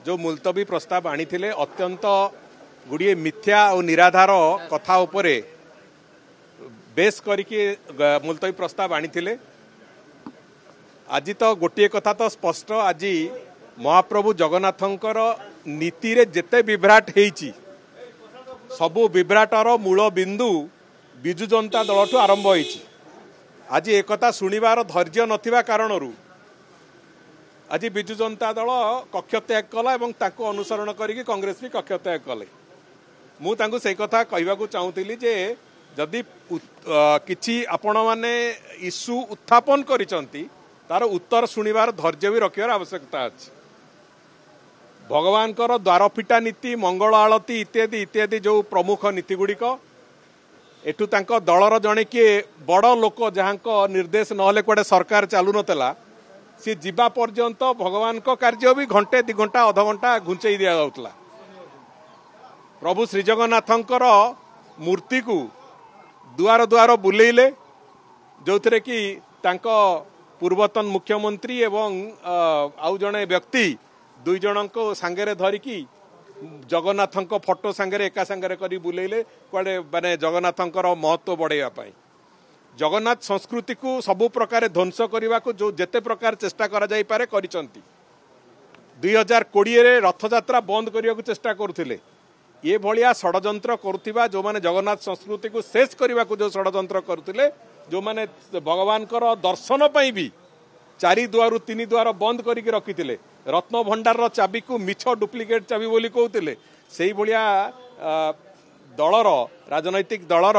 जो मुलतवी प्रस्ताव आनी अत्यंत गुड़िए मिथ्या और निराधार कथा उपरे बेस करके मुलतवी प्रस्ताव आनी आज तो गोटे कथा तो स्पष्ट आज महाप्रभु जगन्नाथंकर नीति रे जेते विभ्राट हेची सबु विभ्राटर मूल बिंदु विजु जनता दल ठू आरंभ होईची। आज एक कथा सुनिबार धैर्य नथिबा कारणरू आज विजु जनता दल कक्ष त्याग कला और ताको अनुसरण करिक कांग्रेस भी कक्ष त्याग कले। मु तांको से कथा कहबाकू चाहूतिली जे जदि किछि आपण माने इश्यू उत्थापन करिसंती तार उत्तर सुनिबार धैर्य भी रखिबार आवश्यकता अछि। भगवान द्वार फिटा नीति मंगल आलती इत्यादि इत्यादि जो प्रमुख नीति गुड़िक एठू तांको दलर जड़े किए बड़ लोक जहाँ निर्देश नहले कुआडे सरकार चालू नतला सी जीवा पर्यंत भगवान को कार्य भी घंटे 2 घंटा अध घंटा घुंचई दिया जाउतला। प्रभु श्री जगन्नाथंकर मूर्ति को दुआर दुआर बुलेइले जो थे कि तांको पूर्वतन मुख्यमंत्री एवं आउ जड़े व्यक्ति 2 जन को सांगे धरिकी जगन्नाथ फोटो सांगे एका सांगे करी बुलेइले कुआडे माने जगन्नाथंकर महत्व बढ़ाइबा पई जगन्नाथ संस्कृति को सबु प्रकार ध्वंस करने को जो जेते प्रकार चेष्टा करा जाई पारे करिसंती। 2020 रे रथयात्रा बंद करने को चेष्टा करुथिले ये भलिया षडयंत्र करुथिबा जो माने जगन्नाथ संस्कृति को शेष करने को जो षडयंत्र करुथिले जो माने भगवान कर दर्शन पई भी 4 दुआरु 3 द्वार बंद करके रखिथिले रत्न भंडार चाबी को मिछ डुप्लिकेट चाबी बोली कहते से भलिया दलर राजनैतिक दलर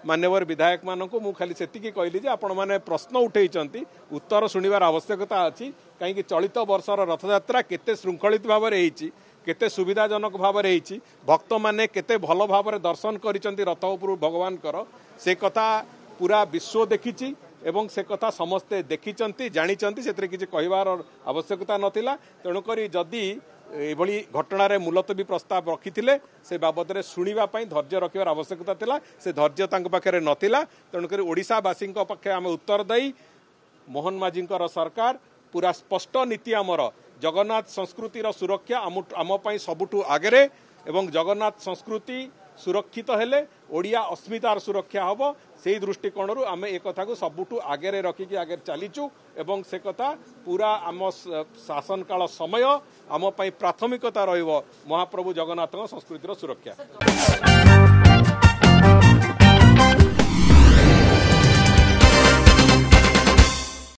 मान्यवर विधायक मानक मु खाली सेतिकी कहली जे आपण माने प्रश्न उठेइचंती उत्तर सुनिबार आवश्यकता अछि कहीं चलित वर्षर रथयात्रा केते श्रृंखलित भाव में होईची केते सुविधाजनक भाव में होईची भक्त माने केते भल भाव में दर्शन करिसंती रथ उपर भगवान कर से कथा पूरा विश्व देखिची एवं से कथा समस्ते देखिचंती जानिचंती सेतरे किछि कहिबार आवश्यकता नथिला। तेणुकरी जदि एभली घटना रे मुलतवी प्रस्ताव रखिथिले से बाबद रे सुनिबा पई धैर्य रखिबार आवश्यकता थिला से धैर्य तांक पाखरे नथिला। तेणुकरी ओडिशावासी पक्षे आम उत्तर दई मोहन माझींकर सरकार पूरा स्पष्ट नीति आमर जगन्नाथ संस्कृतिर सुरक्षा आम पई सबुठु आगरे एवं जगन्नाथ संस्कृति सुरक्षित हेले ओडिया अस्मितार सुरक्षा हब से दृष्टिकोण आम एक कथा को सबुठु आगे रखिकी आगे चलीचु एवं से कथा पूरा आम शासन काल समय आम पई प्राथमिकता रहिबो महाप्रभु जगन्नाथ संस्कृतिर सुरक्षा।